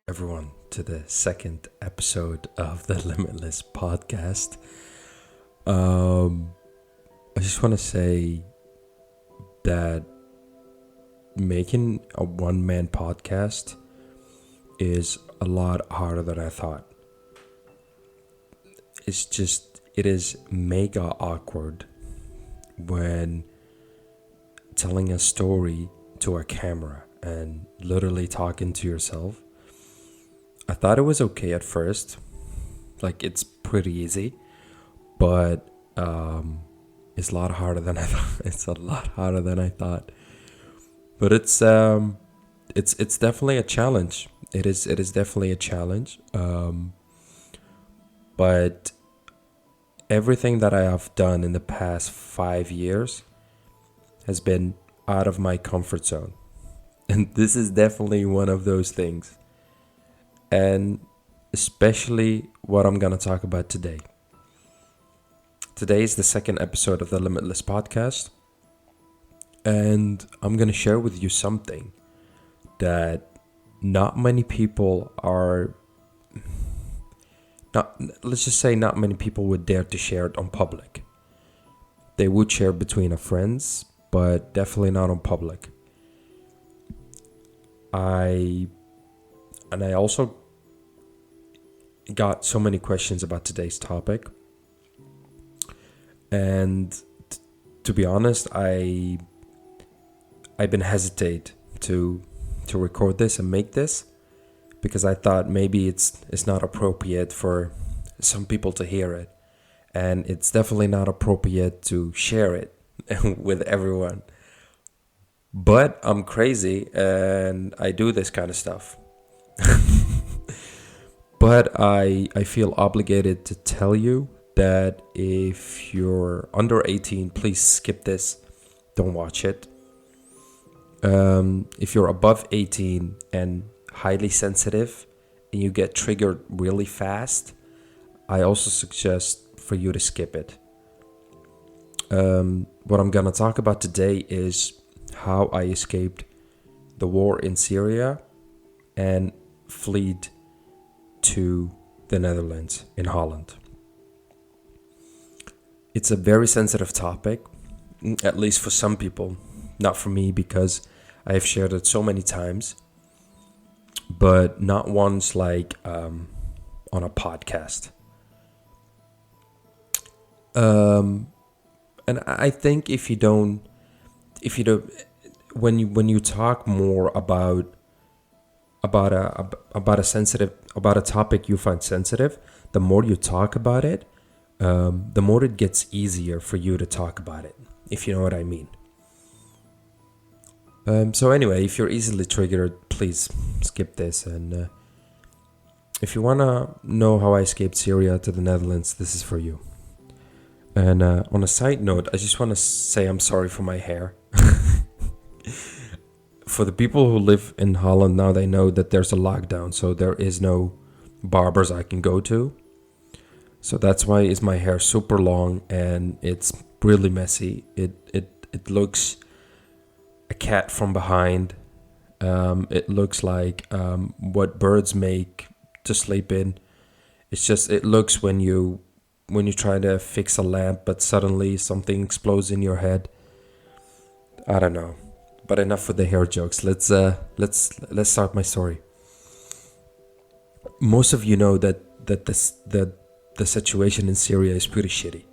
Everyone to the second episode of the Limitless Podcast. I just want to say that making a one-man podcast is a lot harder than I thought. It is mega awkward when telling a story to a camera and literally talking to yourself. I thought it was okay at first, like it's pretty easy, but it's a lot harder than I thought. It's a lot harder than I thought, but it's definitely a challenge. It is definitely a challenge. But everything that I have done in the past 5 years has been out of my comfort zone, and this is definitely one of those things. And especially what I'm going to talk about today. Today is the second episode of the Limitless Podcast. And I'm going to share with you something that not many people not many people would dare to share it on public. They would share between friends, but definitely not on public. I also got so many questions about today's topic, and to be honest, I've been hesitate to record this and make this because I thought maybe it's not appropriate for some people to hear it, and it's definitely not appropriate to share it with everyone. But I'm crazy and I do this kind of stuff. But I feel obligated to tell you that if you're under 18, please skip this. Don't watch it. If you're above 18 and highly sensitive and you get triggered really fast, I also suggest for you to skip it. What I'm going to talk about today is how I escaped the war in Syria and fled to the Netherlands in Holland. It's a very sensitive topic, at least for some people, not for me because I have shared it so many times, but not once like on a podcast. And I think when you talk more about a topic you find sensitive, the more you talk about it, the more it gets easier for you to talk about it, if you know what I mean. So anyway, if you're easily triggered, please skip this. And if you want to know how I escaped Syria to the Netherlands, this is for you. And on a side note, I just want to say I'm sorry for my hair. For the people who live in Holland now, they know that there's a lockdown, so there is no barbers I can go to. So that's why is my hair super long and it's really messy. It looks a cat from behind. It looks like what birds make to sleep in. It looks when you try to fix a lamp, but suddenly something explodes in your head. I don't know. But enough with the hair jokes. Let's start my story. Most of you know that the situation in Syria is pretty shitty.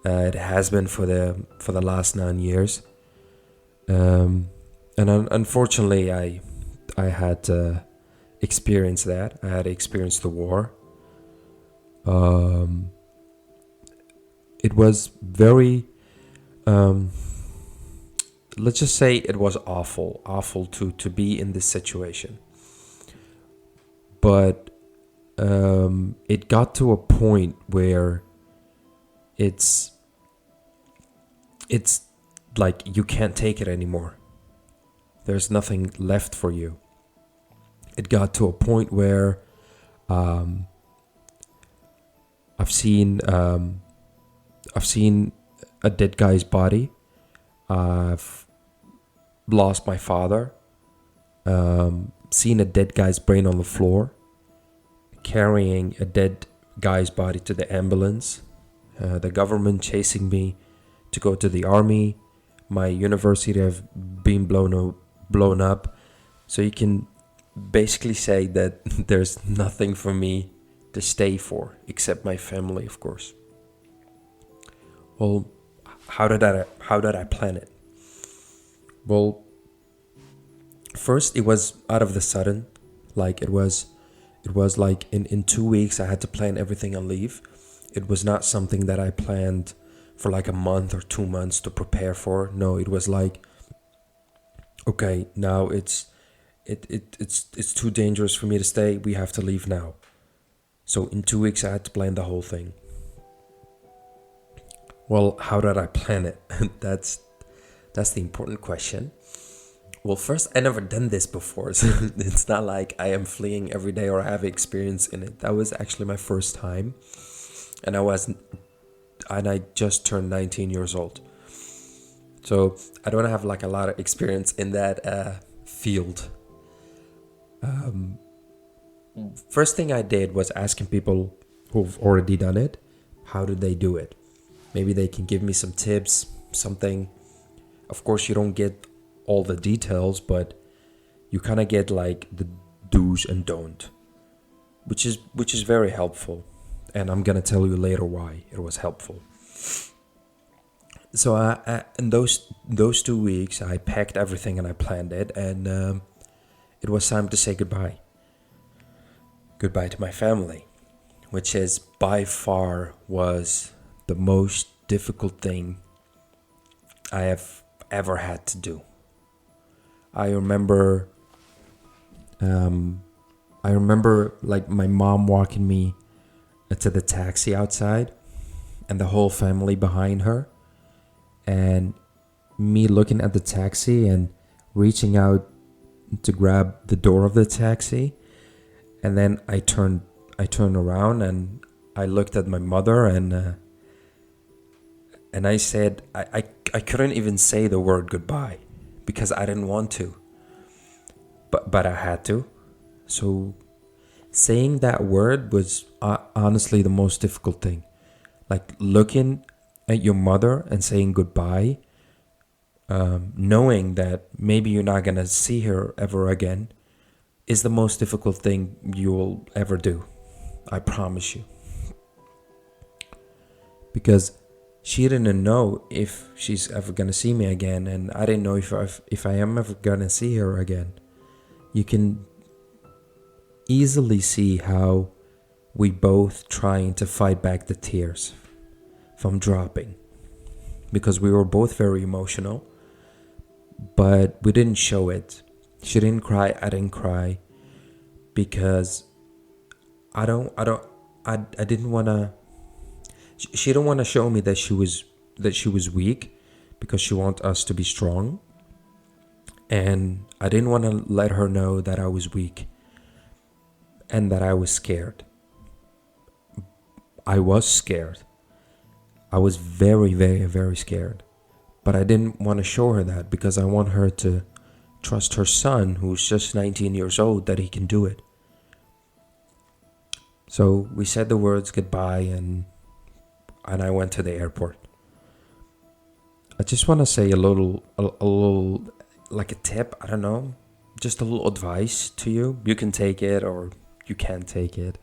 It has been for the last 9 years. And unfortunately, I had experienced that. I had experienced the war. It was very. Let's just say it was awful to be in this situation. But it got to a point where it's like you can't take it anymore. There's nothing left for you. It got to a point where I've seen a dead guy's body. I've lost my father. seeing a dead guy's brain on the floor, carrying a dead guy's body to the ambulance, the government chasing me to go to the army, my university have been blown up. So you can basically say that there's nothing for me to stay for except my family, of course. Well, how did I plan it? Well, first it was out of the sudden. Like it was like in 2 weeks I had to plan everything and leave. It was not something that I planned for like a month or 2 months to prepare for. No, it was like, okay, now it's too dangerous for me to stay. We have to leave now. So in 2 weeks I had to plan the whole thing. Well, how did I plan it? That's the important question. Well, first, I never done this before, so it's not like I am fleeing every day or I have experience in it. That was actually my first time, and I just turned 19 years old. So I don't have like a lot of experience in that field. First thing I did was asking people who've already done it, how did they do it? Maybe they can give me some tips, something. Of course, you don't get all the details, but you kind of get like the do's and don't, which is very helpful. And I'm gonna tell you later why it was helpful. So in those 2 weeks, I packed everything and I planned it, and it was time to say goodbye. Goodbye to my family, which is by far was the most difficult thing I have ever had to do. I remember like my mom walking me to the taxi outside and the whole family behind her, and me looking at the taxi and reaching out to grab the door of the taxi, and then I turned around and I looked at my mother and I said I couldn't even say the word goodbye because I didn't want to, but I had to. So saying that word was honestly the most difficult thing. Like looking at your mother and saying goodbye, knowing that maybe you're not gonna see her ever again, is the most difficult thing you will ever do. I promise you. Because she didn't know if she's ever gonna see me again, and I didn't know if I am ever gonna see her again. You can easily see how we both trying to fight back the tears from dropping, because we were both very emotional, but we didn't show it. She didn't cry, I didn't cry, because I didn't wanna. She didn't want to show me that she was weak, because she wanted us to be strong, and I didn't want to let her know that I was weak and that I was scared. I was scared. I was very, very, very scared, but I didn't want to show her that because I want her to trust her son, who's just 19 years old, that he can do it. So we said the words goodbye, and I went to the airport. I just want to say a little, like a tip, I don't know, just a little advice to you. You can take it or you can't take it,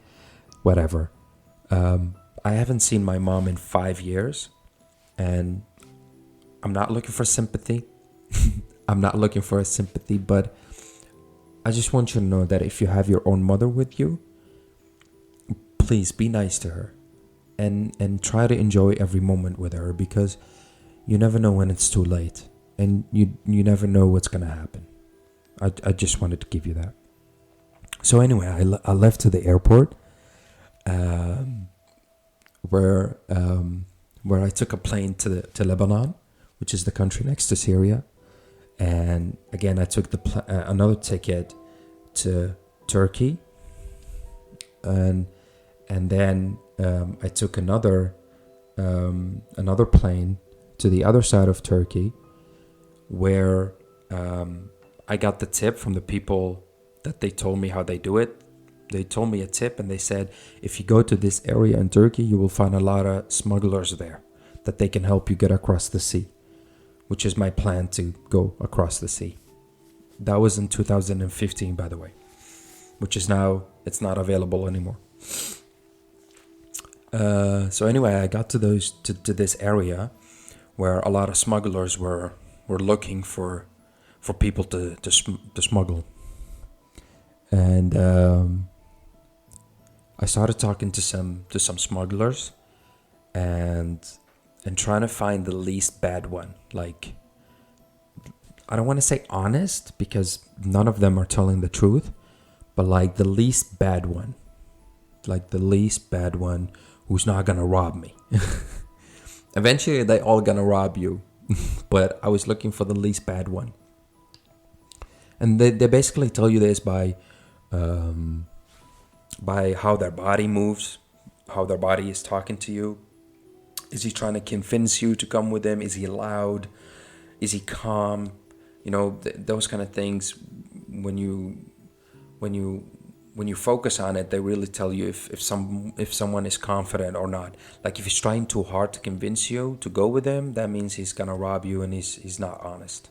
whatever. I haven't seen my mom in 5 years, and I'm not looking for sympathy. I'm not looking for a sympathy, but I just want you to know that if you have your own mother with you, please be nice to her. And try to enjoy every moment with her, because you never know when it's too late, and you never know what's gonna happen. I just wanted to give you that. So anyway, I left to the airport, where I took a plane to Lebanon, which is the country next to Syria, and again I took another ticket to Turkey, and then I took another plane to the other side of Turkey, where I got the tip from the people that they told me how they do it. They told me a tip and they said, if you go to this area in Turkey, you will find a lot of smugglers there that they can help you get across the sea, which is my plan to go across the sea. That was in 2015, by the way, which is now, it's not available anymore. So anyway, I got to this area where a lot of smugglers were looking for people to smuggle. And I started talking to some smugglers and trying to find the least bad one. Like, I don't want to say honest because none of them are telling the truth, but like the least bad one. Like the least bad one who's not gonna rob me. Eventually they all gonna rob you, but I was looking for the least bad one. And they basically tell you this by how their body moves, how their body is talking to you. Is he trying to convince you to come with him? Is he loud? Is he calm? You know, those kind of things. When you focus on it, they really tell you if someone is confident or not. Like if he's trying too hard to convince you to go with him, that means he's gonna rob you and he's not honest.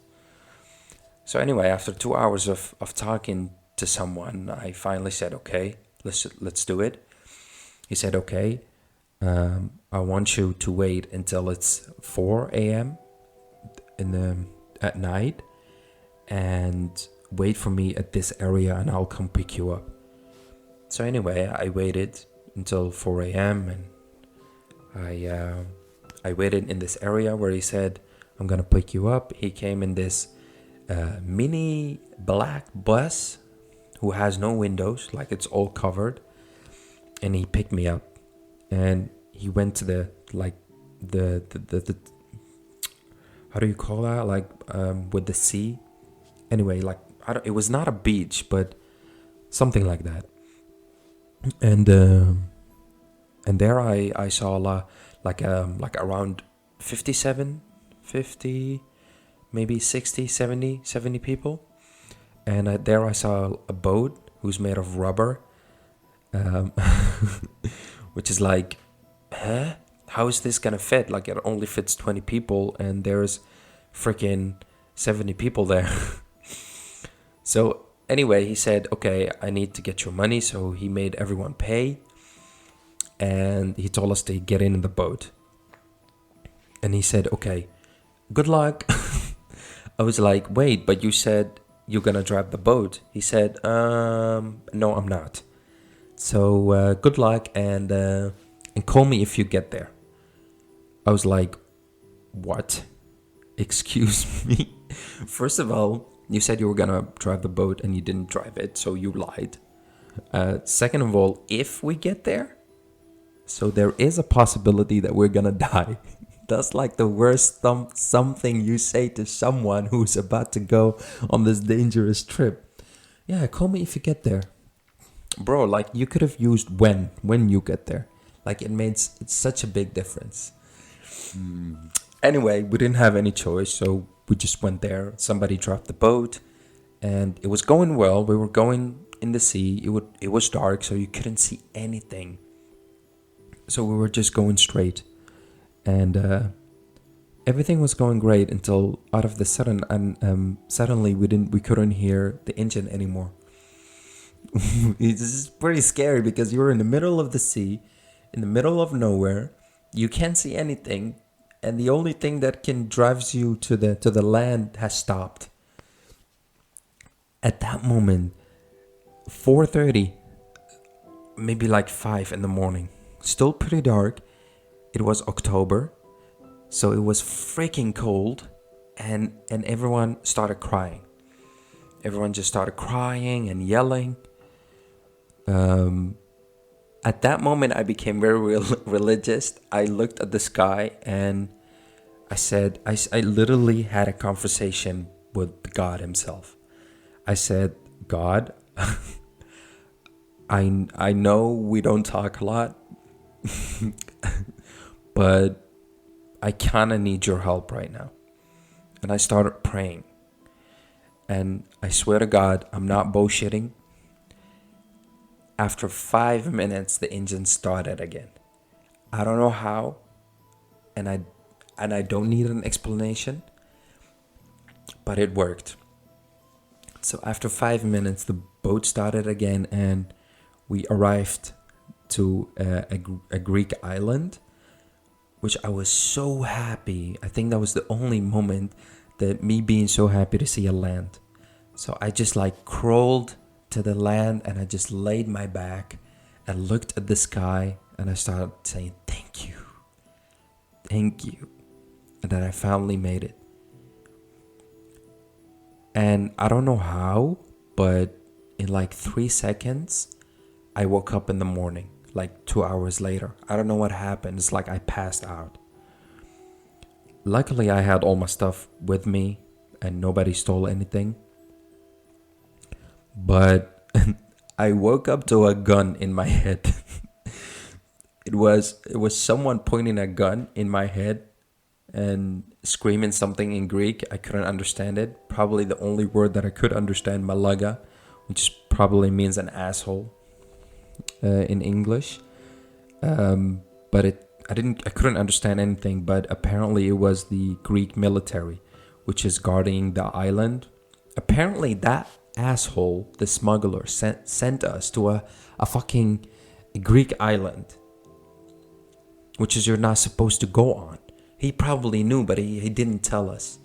So anyway, after 2 hours of talking to someone, I finally said, okay, let's do it. He said, okay, I want you to wait until it's 4 a.m. At night and wait for me at this area and I'll come pick you up. So anyway, I waited until 4 a.m. and I waited in this area where he said, I'm gonna pick you up. He came in this mini black bus who has no windows, like it's all covered, and he picked me up and he went to the how do you call that, like with the sea. Anyway, like it was not a beach but something like that. And there I saw a lot, like around 50, maybe 60, 70 people. And there I saw a boat who's made of rubber, which is like, huh? How is this gonna fit? Like it only fits 20 people and there's freaking 70 people there. So anyway, he said, okay, I need to get your money. So he made everyone pay. And he told us to get in the boat. And he said, okay, good luck. I was like, wait, but you said you're gonna drive the boat. He said, no, I'm not. So good luck and call me if you get there. I was like, what? Excuse me? First of all, you said you were gonna drive the boat and you didn't drive it, so you lied. Second of all, if we get there, so there is a possibility that we're gonna die. That's like the worst something you say to someone who's about to go on this dangerous trip. Yeah, call me if you get there. Bro, like you could have used when you get there. Like it's such a big difference. Anyway, we didn't have any choice, so we just went there. Somebody dropped the boat and it was going well. We were going in the sea. It was dark, so you couldn't see anything. So we were just going straight. And everything was going great until out of the sudden, and suddenly we couldn't hear the engine anymore. This is pretty scary because you're in the middle of the sea, in the middle of nowhere. You can't see anything, and the only thing that can drives you to the land has stopped. At that moment, 4:30, maybe like 5 in the morning, still pretty dark. It was October, so it was freaking cold, and everyone started crying. Everyone just started crying and yelling. At that moment, I became very religious. I looked at the sky and I said, I literally had a conversation with God himself. I said, God, I know we don't talk a lot, but I kind of need your help right now. And I started praying. And I swear to God, I'm not bullshitting. After 5 minutes, the engine started again. I don't know how, and I don't need an explanation, but it worked. So after 5 minutes, the boat started again, and we arrived to a Greek island, which I was so happy. I think that was the only moment that me being so happy to see a land. So I just like crawled to the land, and I just laid my back and looked at the sky, and I started saying, thank you. Thank you. And then I finally made it. And I don't know how, but in like 3 seconds, I woke up in the morning, like 2 hours later. I don't know what happened. It's like I passed out. Luckily, I had all my stuff with me and nobody stole anything. But I woke up to a gun in my head. It was someone pointing a gun in my head and screaming something in Greek. I couldn't understand it. Probably the only word that I could understand, malaga, which probably means an asshole in English. But I couldn't understand anything. But apparently it was the Greek military, which is guarding the island. Apparently that asshole, the smuggler, sent us to a fucking Greek island, which is you're not supposed to go on. He probably knew, but he didn't tell us.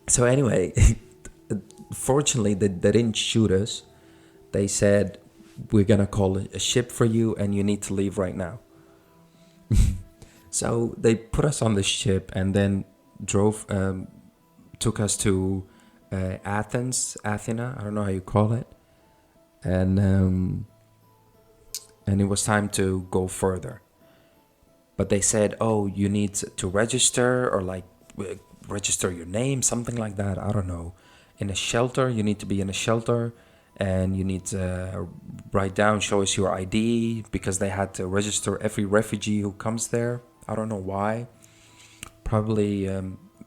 So anyway, fortunately, they didn't shoot us. They said, we're going to call a ship for you and you need to leave right now. So they put us on the ship and then took us to Athena, I don't know how you call it. And it was time to go further. But they said, oh, you need to register or like register your name, something like that. I don't know. In a shelter, you need to be in a shelter and you need to write down, show us your ID, because they had to register every refugee who comes there. I don't know why. Probably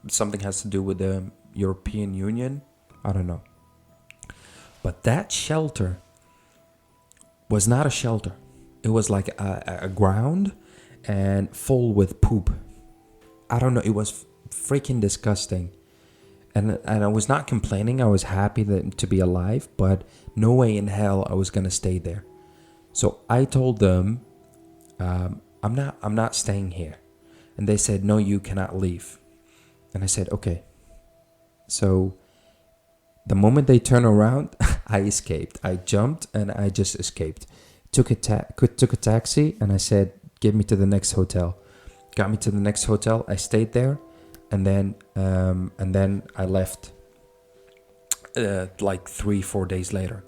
something has to do with the European Union. I don't know. But that shelter was not a shelter. It was like a ground and full with poop. I don't know. It was freaking disgusting. And I was not complaining. I was happy to be alive, but no way in hell I was gonna stay there. So I told them, I'm not staying here. And they said, no, you cannot leave. And I said, okay. So the moment they turned around, I escaped. I jumped and I just escaped. Took a taxi and I said, get me to the next hotel. Got me to the next hotel. I stayed there, and then I left. Like 3-4 days later.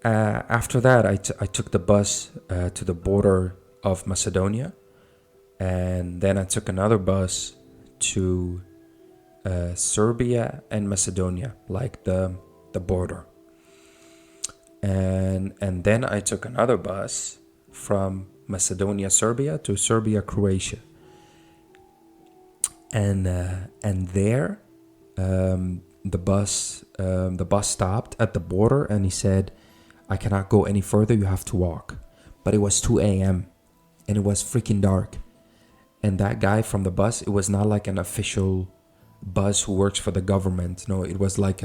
After that, I took the bus to the border of Macedonia, and then I took another bus to Serbia and Macedonia, like the border. And then I took another bus from Macedonia, Serbia to Serbia, Croatia. And there, the bus stopped at the border, and he said, I cannot go any further, you have to walk. But it was 2 a.m. and it was freaking dark. And that guy from the bus, it was not like an official bus who works for the government. No, it was like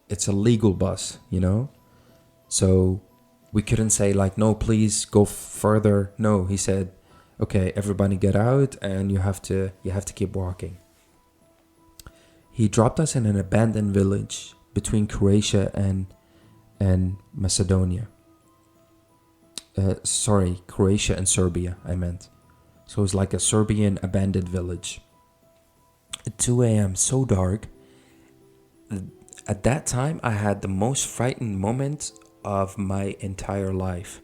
it's a legal bus, you know? So we couldn't say like, no, please go further. No, he said, okay, everybody get out and you have to keep walking. He dropped us in an abandoned village between Croatia and Macedonia. Croatia and Serbia, I meant. So it was like a Serbian abandoned village. At 2 a.m., so dark. At that time, I had the most frightened moment of my entire life.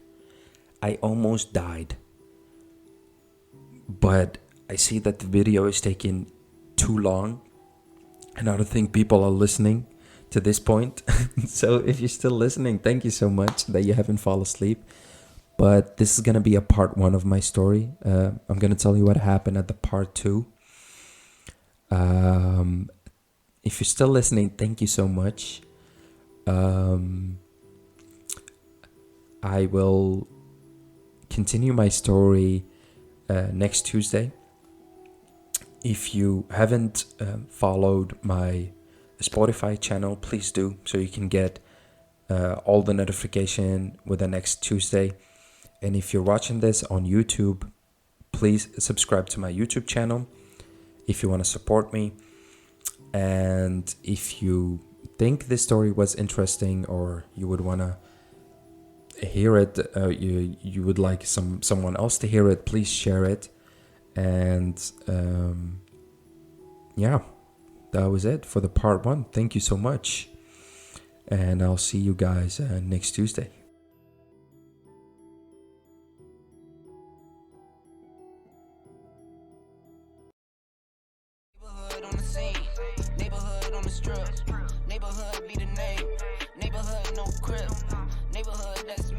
I almost died. But I see that the video is taking too long, and I don't think people are listening to this point. So if you're still listening, thank you so much that you haven't fallen asleep. But this is going to be a part 1 of my story. I'm going to tell you what happened at the part 2. If you're still listening, thank you so much. I will continue my story next Tuesday. If you haven't followed my Spotify channel, please do, so you can get all the notification with the next Tuesday. And if you're watching this on YouTube, please subscribe to my YouTube channel if you want to support me. And if you think this story was interesting, or you would want to hear it, you would like someone else to hear it, please share it. And yeah, that was it for the part 1. Thank you so much, and I'll see you guys next Tuesday. Neighborhood on the scene, neighborhood on the strip, neighborhood be the name, neighborhood no crib, neighborhood that's me.